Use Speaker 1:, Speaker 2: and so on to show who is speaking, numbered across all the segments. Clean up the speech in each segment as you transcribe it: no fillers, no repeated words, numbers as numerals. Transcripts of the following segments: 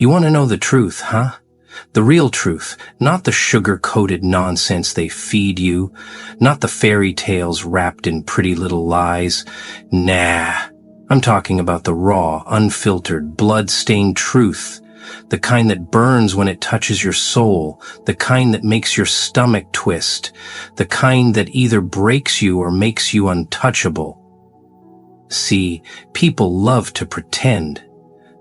Speaker 1: You want to know the truth, huh? The real truth, not the sugar-coated nonsense they feed you, not the fairy tales wrapped in pretty little lies. Nah, I'm talking about the raw, unfiltered, blood-stained truth, the kind that burns when it touches your soul, the kind that makes your stomach twist, the kind that either breaks you or makes you untouchable. See, people love to pretend.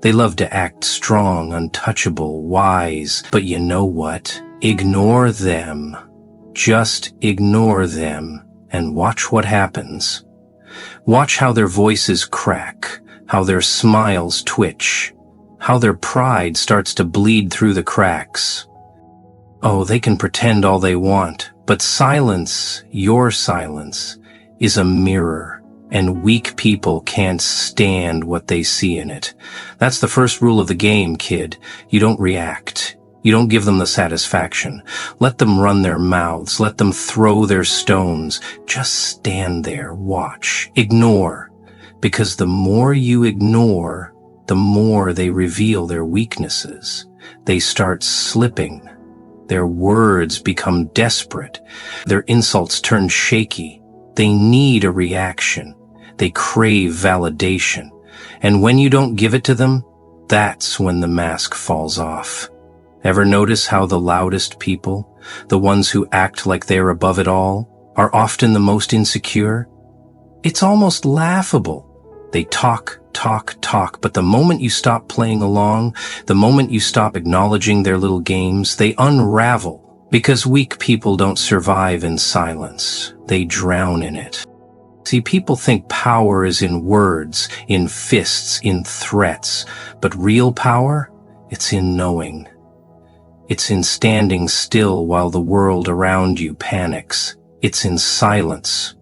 Speaker 1: They love to act strong, untouchable, wise, but you know what? Ignore them. Just ignore them and watch what happens. Watch how their voices crack, how their smiles twitch, how their pride starts to bleed through the cracks. Oh, they can pretend all they want, but silence, your silence, is a mirror. And weak people can't stand what they see in it. That's the first rule of the game, kid. You don't react. You don't give them the satisfaction. Let them run their mouths. Let them throw their stones. Just stand there, watch, ignore. Because the more you ignore, the more they reveal their weaknesses. They start slipping. Their words become desperate. Their insults turn shaky. They need a reaction. They crave validation. And when you don't give it to them, that's when the mask falls off. Ever notice how the loudest people, the ones who act like they're above it all, are often the most insecure? It's almost laughable. They talk, but the moment you stop playing along, the moment you stop acknowledging their little games, they unravel. Because weak people don't survive in silence. They drown in it. See, people think power is in words, in fists, in threats, but real power, it's in knowing. It's in standing still while the world around you panics. It's in silence.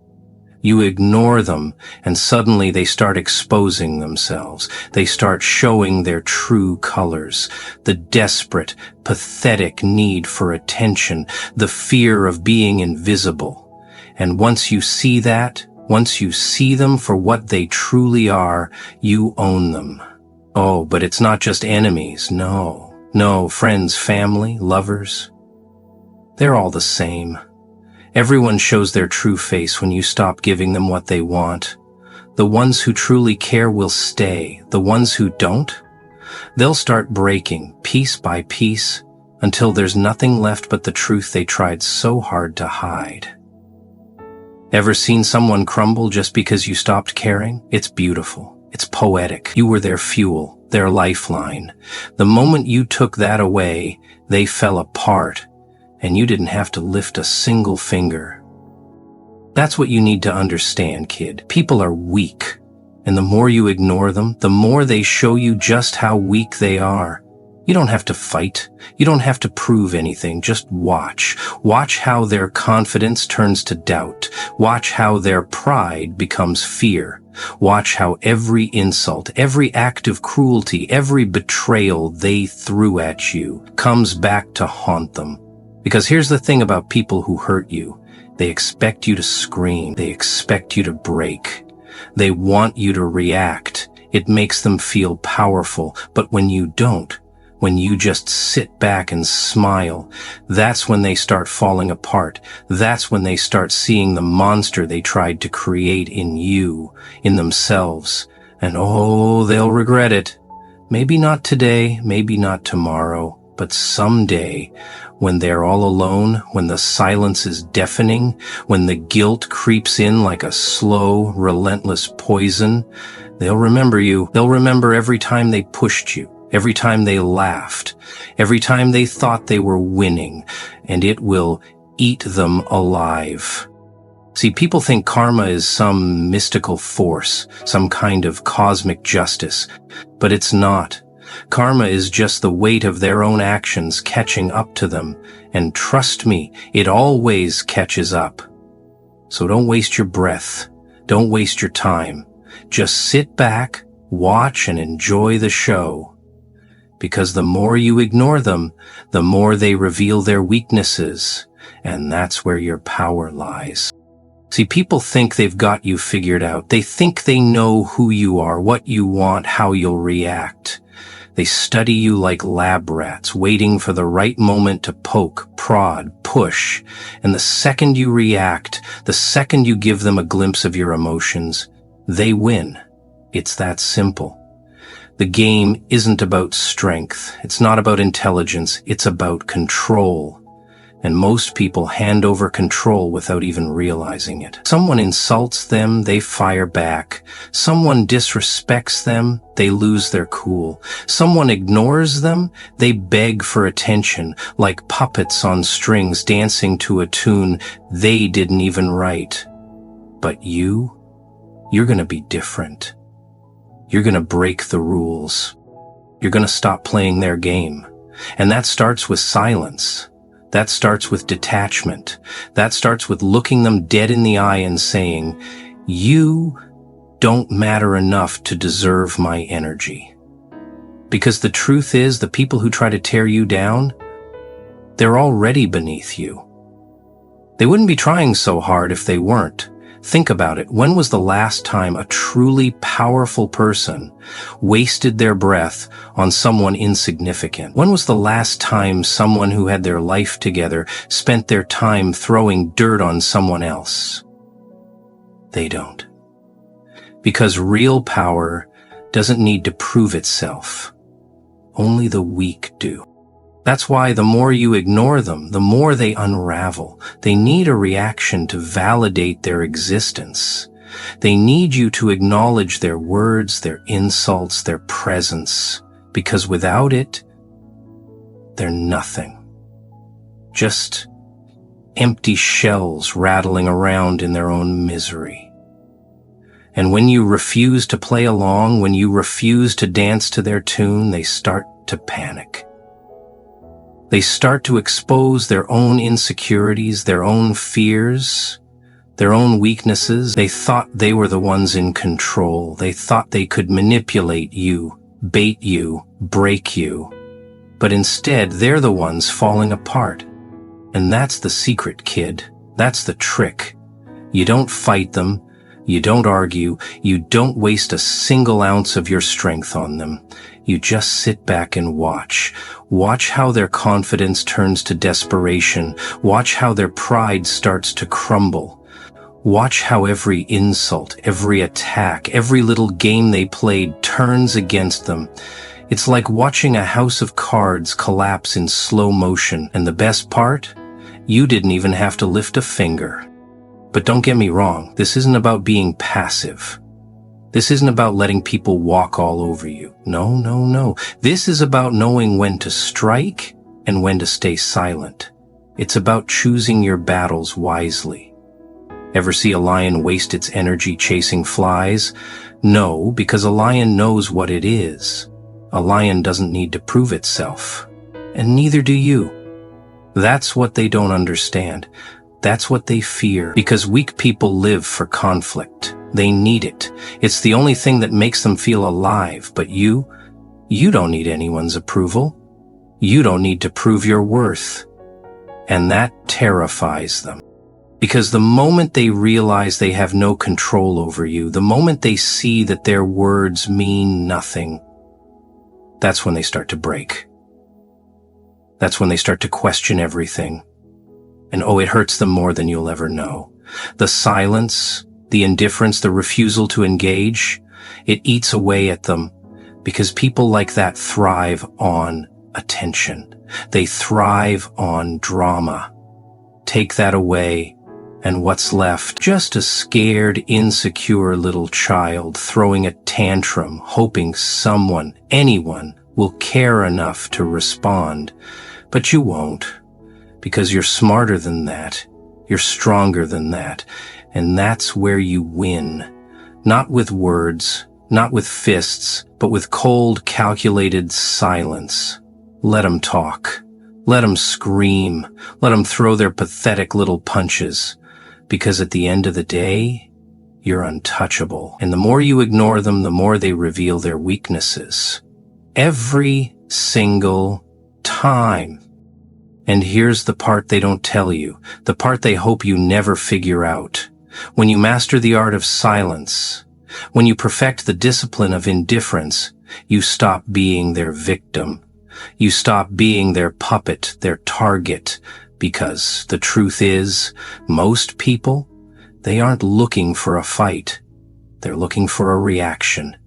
Speaker 1: You ignore them, and suddenly they start exposing themselves. They start showing their true colors, the desperate, pathetic need for attention, the fear of being invisible. And once you see that, once you see them for what they truly are, you own them. Oh, but it's not just enemies, no. No, friends, family, lovers. They're all the same. Everyone shows their true face when you stop giving them what they want. The ones who truly care will stay. The ones who don't, they'll start breaking piece by piece until there's nothing left but the truth they tried so hard to hide. Ever seen someone crumble just because you stopped caring? It's beautiful. It's poetic. You were their fuel, their lifeline. The moment you took that away, they fell apart, and you didn't have to lift a single finger. That's what you need to understand, kid. People are weak, and the more you ignore them, the more they show you just how weak they are. You don't have to fight. You don't have to prove anything. Just watch. Watch how their confidence turns to doubt. Watch how their pride becomes fear. Watch how every insult, every act of cruelty, every betrayal they threw at you comes back to haunt them. Because here's the thing about people who hurt you. They expect you to scream. They expect you to break. They want you to react. It makes them feel powerful. But when you don't, when you just sit back and smile, that's when they start falling apart. That's when they start seeing the monster they tried to create in you, in themselves. And oh, they'll regret it. Maybe not today, maybe not tomorrow, but someday, when they're all alone, when the silence is deafening, when the guilt creeps in like a slow, relentless poison, they'll remember you. They'll remember every time they pushed you. Every time they laughed, every time they thought they were winning, and it will eat them alive. See, people think karma is some mystical force, some kind of cosmic justice, but it's not. Karma is just the weight of their own actions catching up to them, and trust me, it always catches up. So don't waste your breath. Don't waste your time. Just sit back, watch, and enjoy the show. Because the more you ignore them, the more they reveal their weaknesses, and that's where your power lies. See, people think they've got you figured out. They think they know who you are, what you want, how you'll react. They study you like lab rats, waiting for the right moment to poke, prod, push. And the second you react, the second you give them a glimpse of your emotions, they win. It's that simple. The game isn't about strength. It's not about intelligence. It's about control. And most people hand over control without even realizing it. Someone insults them, they fire back. Someone disrespects them, they lose their cool. Someone ignores them, they beg for attention, like puppets on strings dancing to a tune they didn't even write. But you're gonna be different. You're gonna break the rules. You're gonna stop playing their game. And that starts with silence. That starts with detachment. That starts with looking them dead in the eye and saying, you don't matter enough to deserve my energy. Because the truth is, the people who try to tear you down, they're already beneath you. They wouldn't be trying so hard if they weren't. Think about it. When was the last time a truly powerful person wasted their breath on someone insignificant? When was the last time someone who had their life together spent their time throwing dirt on someone else? They don't. Because real power doesn't need to prove itself. Only the weak do. That's why the more you ignore them, the more they unravel. They need a reaction to validate their existence. They need you to acknowledge their words, their insults, their presence, because without it, they're nothing. Just empty shells rattling around in their own misery. And when you refuse to play along, when you refuse to dance to their tune, they start to panic. They start to expose their own insecurities, their own fears, their own weaknesses. They thought they were the ones in control. They thought they could manipulate you, bait you, break you. But instead, they're the ones falling apart. And that's the secret, kid. That's the trick. You don't fight them. You don't argue. You don't waste a single ounce of your strength on them. You just sit back and watch. Watch how their confidence turns to desperation. Watch how their pride starts to crumble. Watch how every insult, every attack, every little game they played turns against them. It's like watching a house of cards collapse in slow motion. And the best part? You didn't even have to lift a finger. But don't get me wrong, this isn't about being passive. This isn't about letting people walk all over you. No. This is about knowing when to strike and when to stay silent. It's about choosing your battles wisely. Ever see a lion waste its energy chasing flies? No, because a lion knows what it is. A lion doesn't need to prove itself. And neither do you. That's what they don't understand. That's what they fear. Because weak people live for conflict. They need it. It's the only thing that makes them feel alive. But you don't need anyone's approval. You don't need to prove your worth. And that terrifies them. Because the moment they realize they have no control over you, the moment they see that their words mean nothing, that's when they start to break. That's when they start to question everything. And it hurts them more than you'll ever know. The silence, the indifference, the refusal to engage, it eats away at them because people like that thrive on attention. They thrive on drama. Take that away, and what's left? Just a scared, insecure little child throwing a tantrum, hoping someone, anyone, will care enough to respond. But you won't, because you're smarter than that. You're stronger than that. And that's where you win. Not with words, not with fists, but with cold, calculated silence. Let 'em talk. Let 'em scream. Let 'em throw their pathetic little punches. Because at the end of the day, you're untouchable. And the more you ignore them, the more they reveal their weaknesses. Every single time. And here's the part they don't tell you, the part they hope you never figure out. When you master the art of silence, when you perfect the discipline of indifference, You stop being their victim. You stop being their puppet, their target, because the truth is, most people, they aren't looking for a fight. They're looking for a reaction.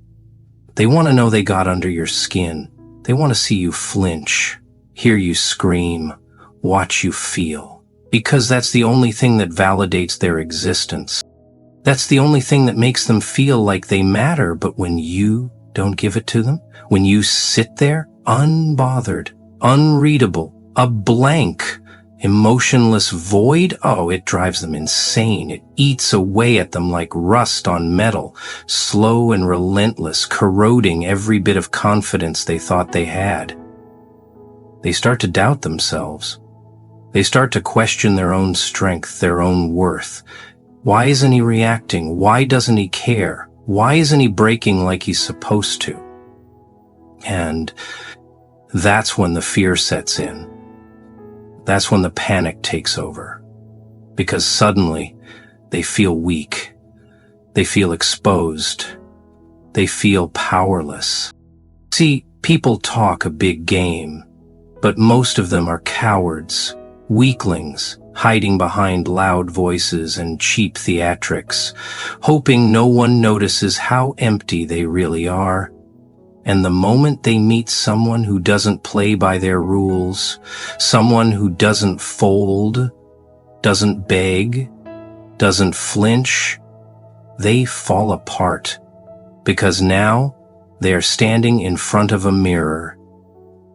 Speaker 1: They want to know they got under your skin. They want to see you flinch, hear you scream, watch you feel. Because that's the only thing that validates their existence. That's the only thing that makes them feel like they matter. But when you don't give it to them, when you sit there, unbothered, unreadable, a blank, emotionless void, oh, it drives them insane. It eats away at them like rust on metal, slow and relentless, corroding every bit of confidence they thought they had. They start to doubt themselves. They start to question their own strength, their own worth. Why isn't he reacting? Why doesn't he care? Why isn't he breaking like he's supposed to? And that's when the fear sets in. That's when the panic takes over. Because suddenly, they feel weak. They feel exposed. They feel powerless. See, people talk a big game, but most of them are cowards, weaklings, hiding behind loud voices and cheap theatrics, hoping no one notices how empty they really are. And the moment they meet someone who doesn't play by their rules, someone who doesn't fold, doesn't beg, doesn't flinch, they fall apart. Because now they are standing in front of a mirror,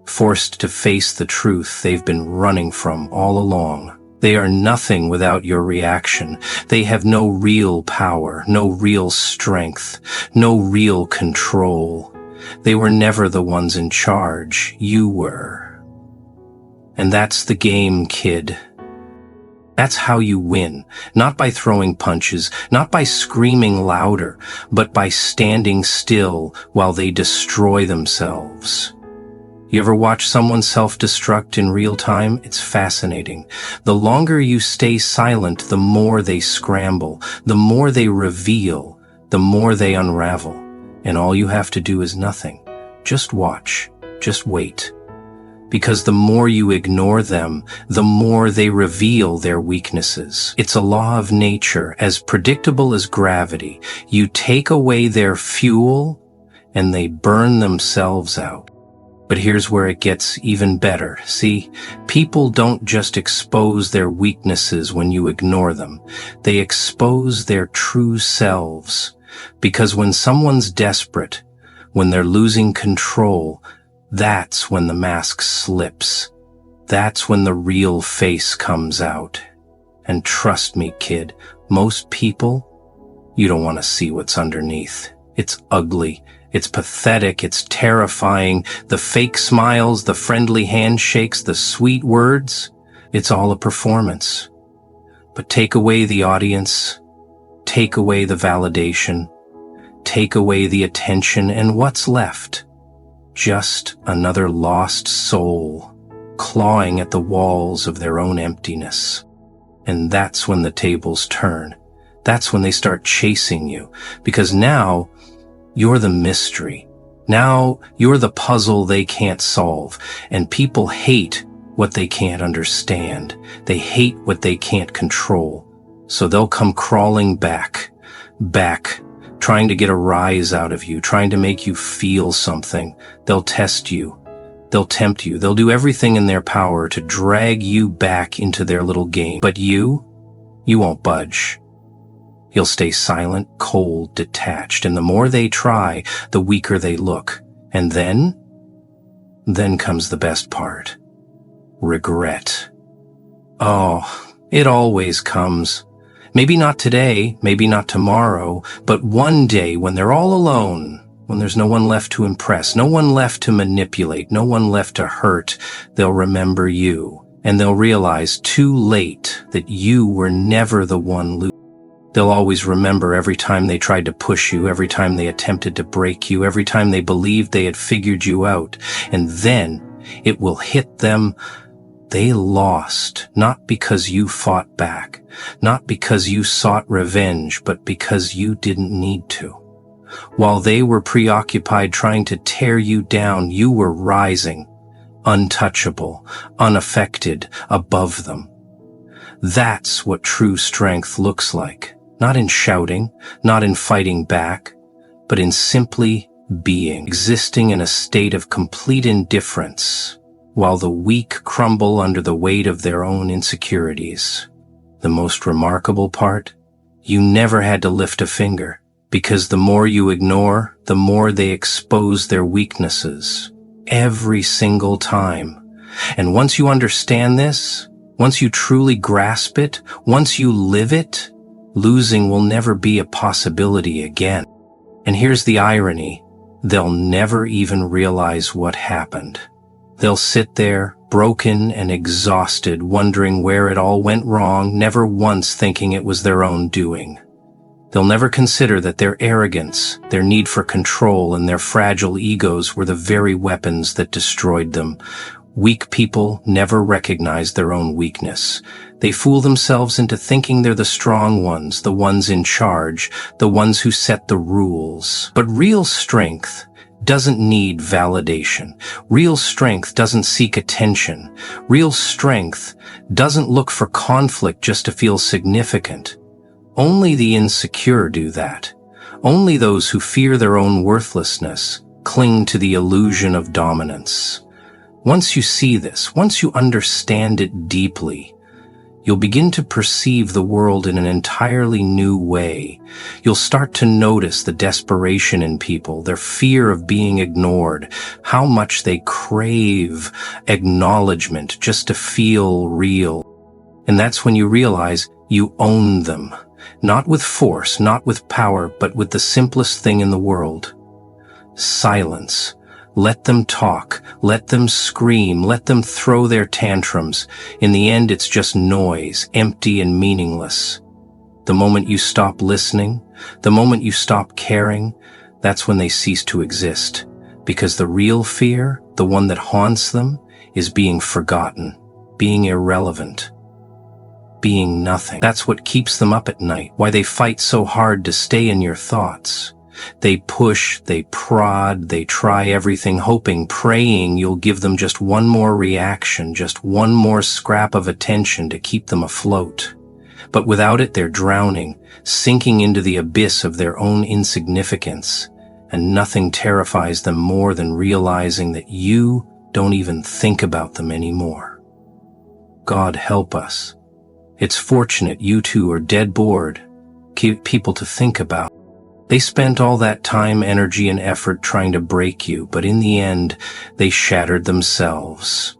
Speaker 1: forced to face the truth they've been running from all along. They are nothing without your reaction. They have no real power, no real strength, no real control. They were never the ones in charge. You were. And that's the game, kid. That's how you win. Not by throwing punches, not by screaming louder, but by standing still while they destroy themselves. You ever watch someone self-destruct in real time? It's fascinating. The longer you stay silent, the more they scramble, the more they reveal, the more they unravel. And all you have to do is nothing. Just watch. Just wait. Because the more you ignore them, the more they reveal their weaknesses. It's a law of nature, as predictable as gravity. You take away their fuel, and they burn themselves out. But here's where it gets even better. See, people don't just expose their weaknesses when you ignore them. They expose their true selves. Because when someone's desperate, when they're losing control, that's when the mask slips. That's when the real face comes out. And trust me, kid, most people, you don't want to see what's underneath. It's ugly. It's pathetic. It's terrifying. The fake smiles, the friendly handshakes, the sweet words, it's all a performance. But take away the audience, take away the validation, take away the attention, and what's left? Just another lost soul, clawing at the walls of their own emptiness. And that's when the tables turn. That's when they start chasing you, because now you're the mystery. Now you're the puzzle they can't solve, and people hate what they can't understand. They hate what they can't control. So they'll come crawling back, trying to get a rise out of you, trying to make you feel something. They'll test you. They'll tempt you. They'll do everything in their power to drag you back into their little game. But you won't budge. You'll stay silent, cold, detached, and the more they try, the weaker they look. And then comes the best part. Regret. Oh, it always comes. Maybe not today, maybe not tomorrow, but one day when they're all alone, when there's no one left to impress, no one left to manipulate, no one left to hurt, they'll remember you. And they'll realize too late that you were never the one losing. They'll always remember every time they tried to push you, every time they attempted to break you, every time they believed they had figured you out. And then it will hit them. They lost, not because you fought back, not because you sought revenge, but because you didn't need to. While they were preoccupied trying to tear you down, you were rising, untouchable, unaffected, above them. That's what true strength looks like. Not in shouting, not in fighting back, but in simply being, existing in a state of complete indifference, while the weak crumble under the weight of their own insecurities. The most remarkable part? You never had to lift a finger, because the more you ignore, the more they expose their weaknesses. Every single time. And once you understand this, once you truly grasp it, once you live it, losing will never be a possibility again. And here's the irony. They'll never even realize what happened. They'll sit there, broken and exhausted, wondering where it all went wrong, never once thinking it was their own doing. They'll never consider that their arrogance, their need for control, and their fragile egos were the very weapons that destroyed them. Weak people never recognize their own weakness. They fool themselves into thinking they're the strong ones, the ones in charge, the ones who set the rules. But real strength doesn't need validation. Real strength doesn't seek attention. Real strength doesn't look for conflict just to feel significant. Only the insecure do that. Only those who fear their own worthlessness cling to the illusion of dominance. Once you see this, once you understand it deeply, you'll begin to perceive the world in an entirely new way. You'll start to notice the desperation in people, their fear of being ignored, how much they crave acknowledgement just to feel real. And that's when you realize you own them, not with force, not with power, but with the simplest thing in the world: silence. Let them talk, let them scream, let them throw their tantrums. In the end, it's just noise, empty and meaningless. The moment you stop listening, the moment you stop caring, that's when they cease to exist. Because the real fear, the one that haunts them, is being forgotten, being irrelevant, being nothing. That's what keeps them up at night, why they fight so hard to stay in your thoughts. They push, they prod, they try everything, hoping, praying you'll give them just one more reaction, just one more scrap of attention to keep them afloat. But without it, they're drowning, sinking into the abyss of their own insignificance, and nothing terrifies them more than realizing that you don't even think about them anymore. God help us. It's fortunate you two are dead bored. Keep people to think about. They spent all that time, energy, and effort trying to break you, but in the end, they shattered themselves.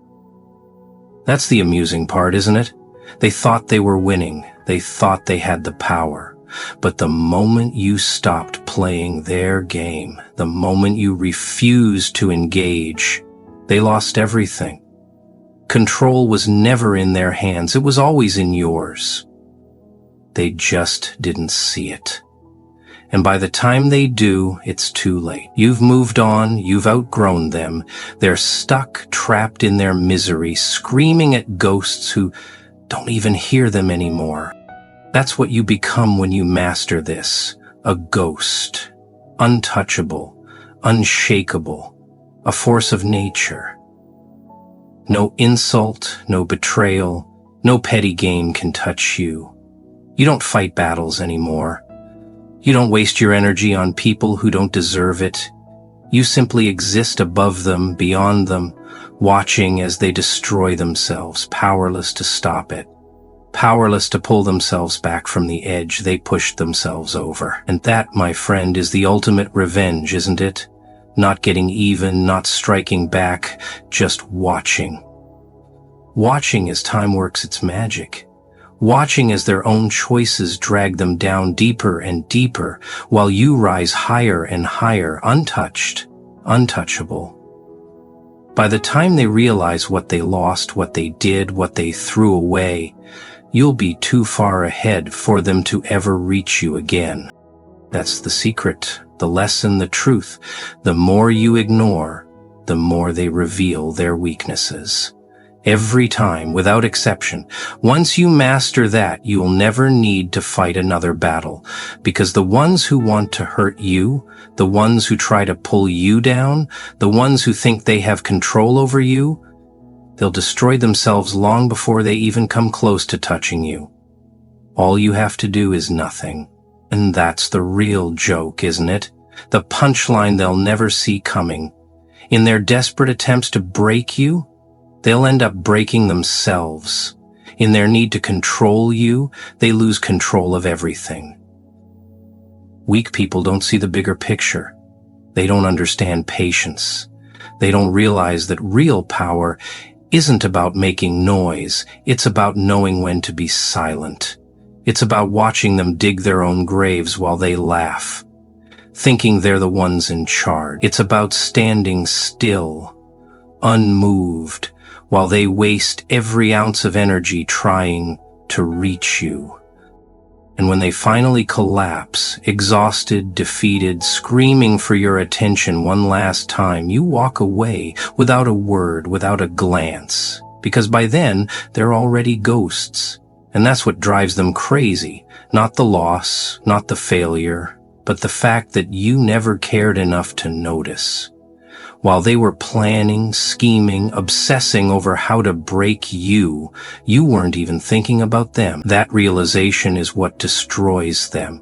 Speaker 1: That's the amusing part, isn't it? They thought they were winning. They thought they had the power. But the moment you stopped playing their game, the moment you refused to engage, they lost everything. Control was never in their hands. It was always in yours. They just didn't see it. And by the time they do, it's too late. You've moved on, you've outgrown them. They're stuck, trapped in their misery, screaming at ghosts who don't even hear them anymore. That's what you become when you master this. A ghost. Untouchable, unshakable, a force of nature. No insult, no betrayal, no petty game can touch you. You don't fight battles anymore. You don't waste your energy on people who don't deserve it. You simply exist above them, beyond them, watching as they destroy themselves, powerless to stop it. Powerless to pull themselves back from the edge they pushed themselves over. And that, my friend, is the ultimate revenge, isn't it? Not getting even, not striking back, just watching. Watching as time works its magic. Watching as their own choices drag them down deeper and deeper, while you rise higher and higher, untouched, untouchable. By the time they realize what they lost, what they did, what they threw away, you'll be too far ahead for them to ever reach you again. That's the secret, the lesson, the truth. The more you ignore, the more they reveal their weaknesses. Every time, without exception. Once you master that, you'll never need to fight another battle, because the ones who want to hurt you, the ones who try to pull you down, the ones who think they have control over you, they'll destroy themselves long before they even come close to touching you. All you have to do is nothing. And that's the real joke, isn't it? The punchline they'll never see coming. In their desperate attempts to break you, they'll end up breaking themselves. In their need to control you, they lose control of everything. Weak people don't see the bigger picture. They don't understand patience. They don't realize that real power isn't about making noise. It's about knowing when to be silent. It's about watching them dig their own graves while they laugh, thinking they're the ones in charge. It's about standing still, unmoved, while they waste every ounce of energy trying to reach you. And when they finally collapse, exhausted, defeated, screaming for your attention one last time, you walk away without a word, without a glance, because by then they're already ghosts. And that's what drives them crazy. Not the loss, not the failure, but the fact that you never cared enough to notice. While they were planning, scheming, obsessing over how to break you, you weren't even thinking about them. That realization is what destroys them.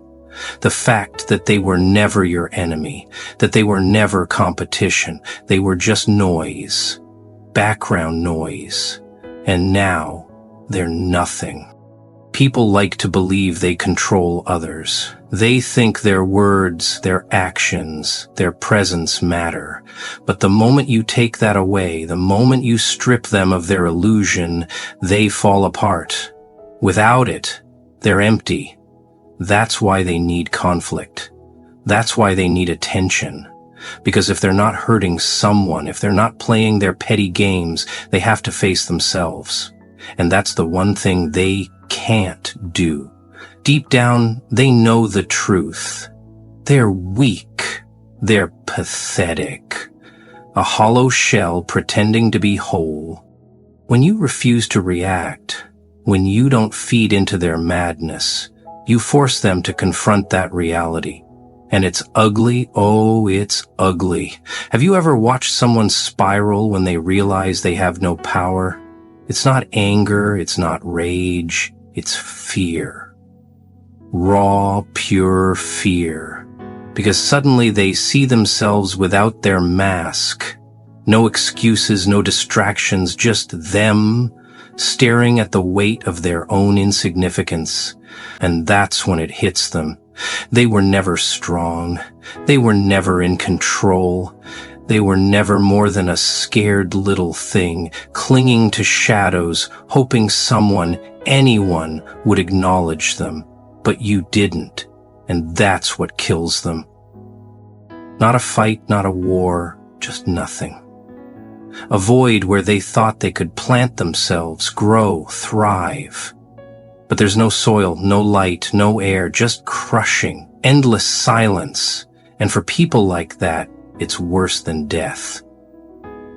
Speaker 1: The fact that they were never your enemy, that they were never competition, they were just noise, background noise, and now they're nothing. People like to believe they control others. They think their words, their actions, their presence matter. But the moment you take that away, the moment you strip them of their illusion, they fall apart. Without it, they're empty. That's why they need conflict. That's why they need attention. Because if they're not hurting someone, if they're not playing their petty games, they have to face themselves. And that's the one thing they can't do. Deep down, they know the truth. They're weak. They're pathetic. A hollow shell pretending to be whole. When you refuse to react, when you don't feed into their madness, you force them to confront that reality. And it's ugly. Oh, it's ugly. Have you ever watched someone spiral when they realize they have no power? It's not anger, it's not rage, it's fear. Raw, pure fear. Because suddenly they see themselves without their mask. No excuses, no distractions, just them, staring at the weight of their own insignificance. And that's when it hits them. They were never strong. They were never in control. They were never more than a scared little thing, clinging to shadows, hoping someone, anyone, would acknowledge them. But you didn't, and that's what kills them. Not a fight, not a war, just nothing. A void where they thought they could plant themselves, grow, thrive. But there's no soil, no light, no air, just crushing, endless silence. And for people like that, it's worse than death.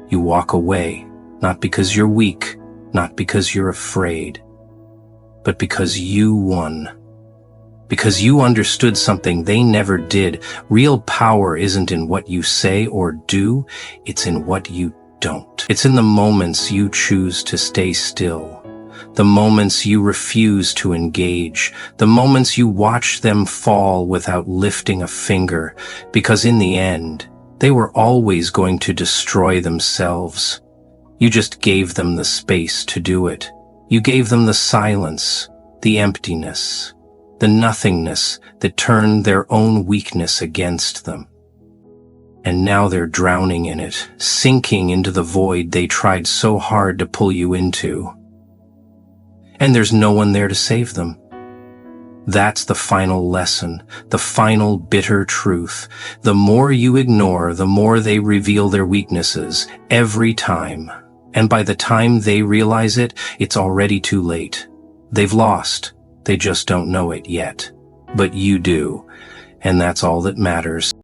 Speaker 1: You walk away, not because you're weak, not because you're afraid, but because you won. Because you understood something they never did. Real power isn't in what you say or do, it's in what you don't. It's in the moments you choose to stay still. The moments you refuse to engage, the moments you watch them fall without lifting a finger, because in the end, they were always going to destroy themselves. You just gave them the space to do it. You gave them the silence, the emptiness, the nothingness that turned their own weakness against them. And now they're drowning in it, sinking into the void they tried so hard to pull you into. And there's no one there to save them. That's the final lesson, the final bitter truth. The more you ignore, the more they reveal their weaknesses, every time. And by the time they realize it, it's already too late. They've lost. They just don't know it yet. But you do. And that's all that matters.